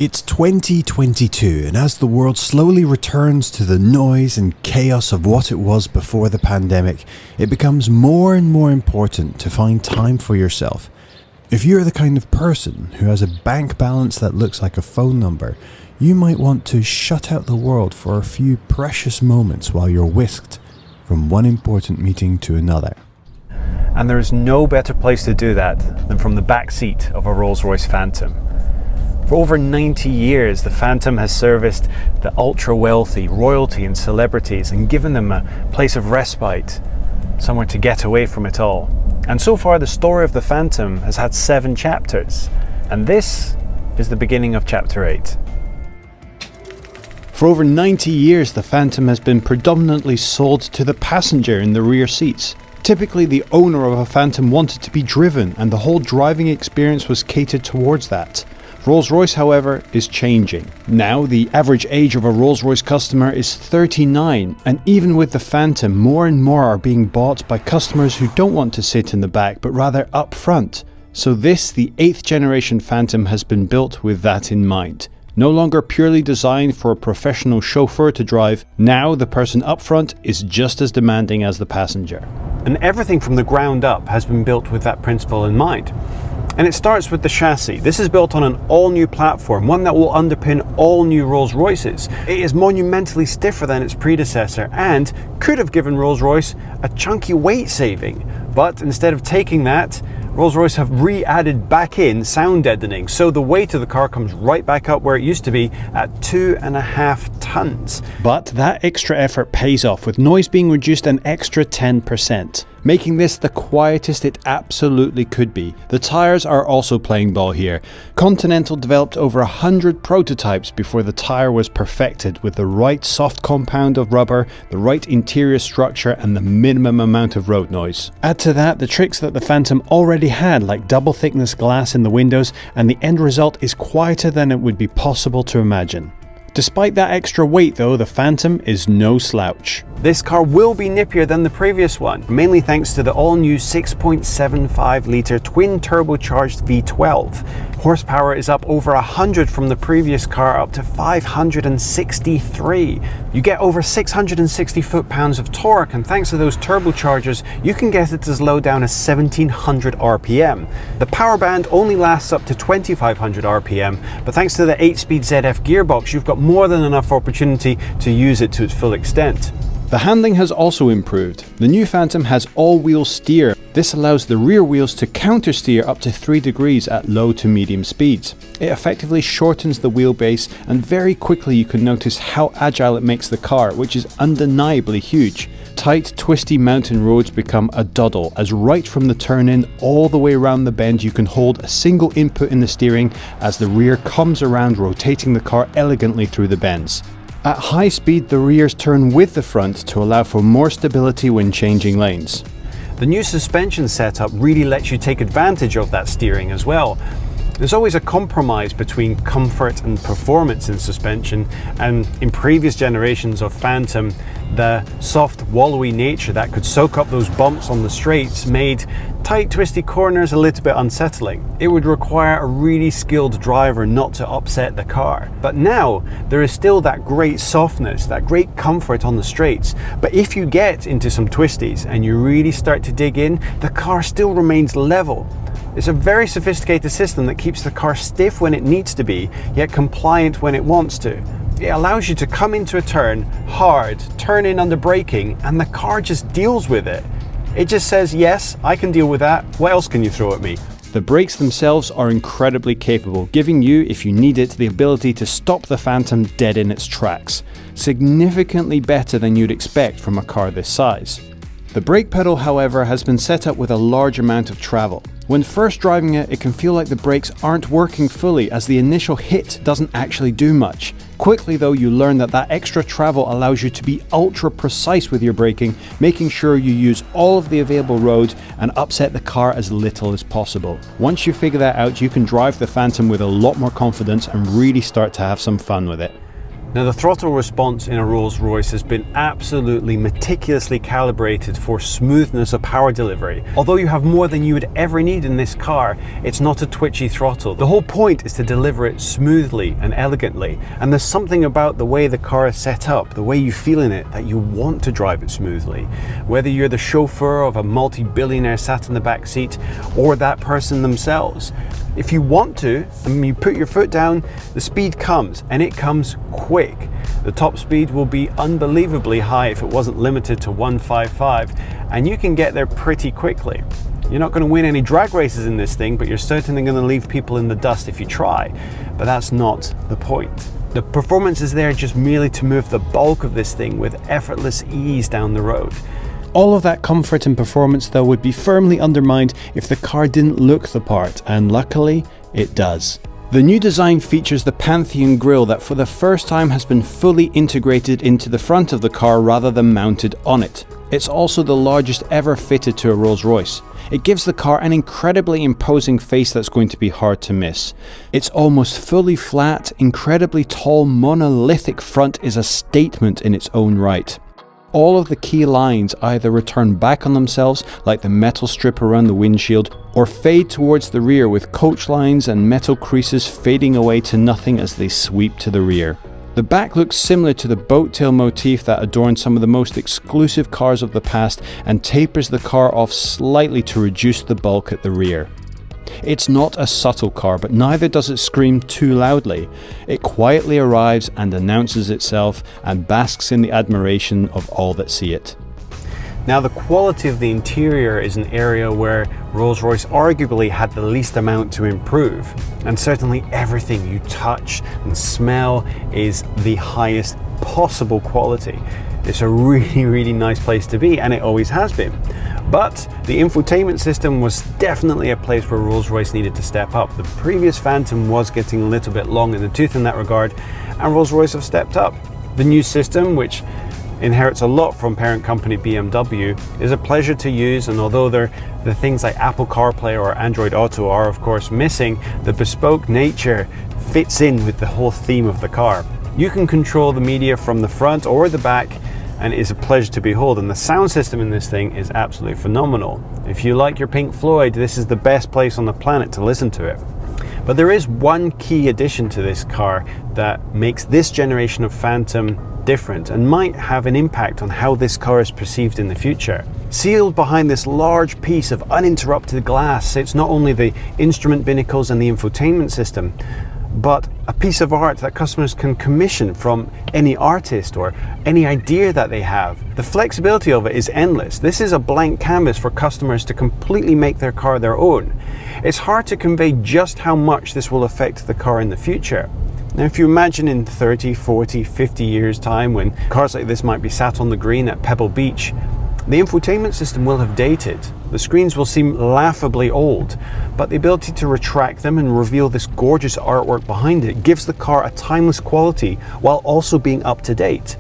It's 2022, and as the world slowly returns to the noise and chaos of what it was before the pandemic, it becomes more and more important to find time for yourself. If you're the kind of person who has a bank balance that looks like a phone number, you might want to shut out the world for a few precious moments while you're whisked from one important meeting to another. And there is no better place to do that than from the back seat of a Rolls-Royce Phantom. For over 90 years, the Phantom has serviced the ultra-wealthy, royalty and celebrities and given them a place of respite, somewhere to get away from it all. And so far, the story of the Phantom has had 7 chapters, and this is the beginning of chapter 8. For over 90 years, the Phantom has been predominantly sold to the passenger in the rear seats. Typically, the owner of a Phantom wanted to be driven, and the whole driving experience was catered towards that. Rolls-Royce, however, is changing. Now, the average age of a Rolls-Royce customer is 39, and even with the Phantom, more and more are being bought by customers who don't want to sit in the back, but rather up front. So this, the 8th generation Phantom, has been built with that in mind. No longer purely designed for a professional chauffeur to drive, now the person up front is just as demanding as the passenger. And everything from the ground up has been built with that principle in mind. And it starts with the chassis. This is built on an all-new platform, one that will underpin all new Rolls-Royces. It is monumentally stiffer than its predecessor and could have given Rolls-Royce a chunky weight saving. But instead of taking that, Rolls-Royce have re-added back in sound deadening, so the weight of the car comes right back up where it used to be at 2.5 tons. But that extra effort pays off, with noise being reduced an extra 10%, making this the quietest it absolutely could be. The tyres are also playing ball here. Continental developed over 100 prototypes before the tyre was perfected, with the right soft compound of rubber, the right interior structure and the minimum amount of road noise. Add to that the tricks that the Phantom already had, like double thickness glass in the windows, and the end result is quieter than it would be possible to imagine. Despite that extra weight though, the Phantom is no slouch. This car will be nippier than the previous one, mainly thanks to the all-new 6.75 litre twin turbocharged V12. Horsepower is up over 100 from the previous car, up to 563. You get over 660 foot-pounds of torque, and thanks to those turbochargers, you can get it as low down as 1700 RPM. The power band only lasts up to 2500 RPM, but thanks to the 8-speed ZF gearbox, you've got more than enough opportunity to use it to its full extent. The handling has also improved. The new Phantom has all-wheel steer. This allows the rear wheels to counter-steer up to 3 degrees at low to medium speeds. It effectively shortens the wheelbase, and very quickly you can notice how agile it makes the car, which is undeniably huge. Tight, twisty mountain roads become a doddle, as right from the turn-in all the way around the bend you can hold a single input in the steering as the rear comes around, rotating the car elegantly through the bends. At high speed, the rears turn with the front to allow for more stability when changing lanes. The new suspension setup really lets you take advantage of that steering as well. There's always a compromise between comfort and performance in suspension, and in previous generations of Phantom, the soft, wallowy nature that could soak up those bumps on the straights made tight, twisty corners a little bit unsettling. It would require a really skilled driver not to upset the car. But now, there is still that great softness, that great comfort on the straights. But if you get into some twisties and you really start to dig in, the car still remains level. It's a very sophisticated system that keeps the car stiff when it needs to be, yet compliant when it wants to. It allows you to come into a turn hard, turn in under braking, and the car just deals with it. It just says, yes, I can deal with that. What else can you throw at me? The brakes themselves are incredibly capable, giving you, if you need it, the ability to stop the Phantom dead in its tracks. Significantly better than you'd expect from a car this size. The brake pedal, however, has been set up with a large amount of travel. When first driving it, it can feel like the brakes aren't working fully, as the initial hit doesn't actually do much. Quickly though, you learn that extra travel allows you to be ultra precise with your braking, making sure you use all of the available road and upset the car as little as possible. Once you figure that out, you can drive the Phantom with a lot more confidence and really start to have some fun with it. Now, the throttle response in a Rolls-Royce has been absolutely meticulously calibrated for smoothness of power delivery. Although you have more than you would ever need in this car, it's not a twitchy throttle. The whole point is to deliver it smoothly and elegantly, and there's something about the way the car is set up, the way you feel in it, that you want to drive it smoothly. Whether you're the chauffeur of a multi-billionaire sat in the back seat or that person themselves, if you want to, and you put your foot down, the speed comes, and it comes quick. The top speed will be unbelievably high if it wasn't limited to 155, and you can get there pretty quickly. You're not going to win any drag races in this thing, but you're certainly going to leave people in the dust if you try. But that's not the point. The performance is there just merely to move the bulk of this thing with effortless ease down the road. All of that comfort and performance though would be firmly undermined if the car didn't look the part, and luckily it does. The new design features the Pantheon grille that for the first time has been fully integrated into the front of the car rather than mounted on it. It's also the largest ever fitted to a Rolls-Royce. It gives the car an incredibly imposing face that's going to be hard to miss. Its almost fully flat, incredibly tall, monolithic front is a statement in its own right. All of the key lines either return back on themselves, like the metal strip around the windshield, or fade towards the rear with coach lines and metal creases fading away to nothing as they sweep to the rear. The back looks similar to the boat tail motif that adorned some of the most exclusive cars of the past and tapers the car off slightly to reduce the bulk at the rear. It's not a subtle car, but neither does it scream too loudly. It quietly arrives and announces itself and basks in the admiration of all that see it. Now, the quality of the interior is an area where Rolls-Royce arguably had the least amount to improve, and certainly everything you touch and smell is the highest possible quality. It's a really nice place to be, and it always has been. But the infotainment system was definitely a place where Rolls-Royce needed to step up. The previous Phantom was getting a little bit long in the tooth in that regard, and Rolls-Royce have stepped up. The new system, which inherits a lot from parent company BMW, is a pleasure to use, and although the things like Apple CarPlay or Android Auto are of course missing, the bespoke nature fits in with the whole theme of the car. You can control the media from the front or the back, and it is a pleasure to behold, and the sound system in this thing is absolutely phenomenal. If you like your Pink Floyd, this is the best place on the planet to listen to it. But there is one key addition to this car that makes this generation of Phantom different and might have an impact on how this car is perceived in the future. Sealed behind this large piece of uninterrupted glass sits not only the instrument binnacles and the infotainment system, but a piece of art that customers can commission from any artist or any idea that they have. The flexibility of it is endless. This is a blank canvas for customers to completely make their car their own. It's hard to convey just how much this will affect the car in the future. Now, if you imagine in 30, 40, 50 years time when cars like this might be sat on the green at Pebble Beach, the infotainment system will have dated. The screens will seem laughably old, but the ability to retract them and reveal this gorgeous artwork behind it gives the car a timeless quality while also being up to date.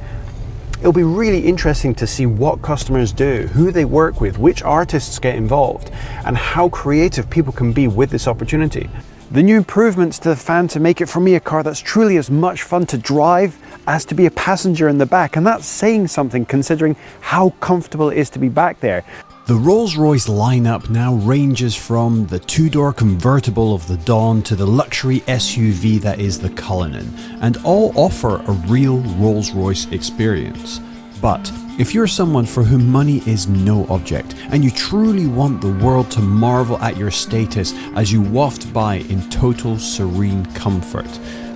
It'll be really interesting to see what customers do, who they work with, which artists get involved, and how creative people can be with this opportunity. The new improvements to the Phantom make it for me a car that's truly as much fun to drive as to be a passenger in the back, and that's saying something considering how comfortable it is to be back there. The Rolls-Royce lineup now ranges from the two-door convertible of the Dawn to the luxury SUV that is the Cullinan, and all offer a real Rolls-Royce experience. But if you're someone for whom money is no object, and you truly want the world to marvel at your status as you waft by in total serene comfort,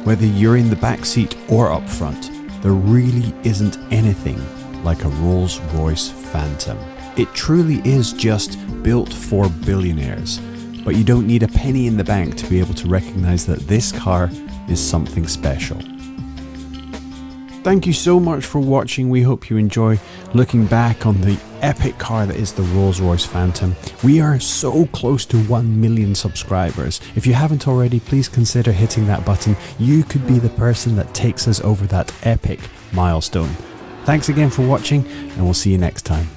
whether you're in the back seat or up front, there really isn't anything like a Rolls-Royce Phantom. It truly is just built for billionaires, but you don't need a penny in the bank to be able to recognize that this car is something special. Thank you so much for watching. We hope you enjoy looking back on the epic car that is the Rolls-Royce Phantom. We are so close to 1 million subscribers. If you haven't already, please consider hitting that button. You could be the person that takes us over that epic milestone. Thanks again for watching, and we'll see you next time.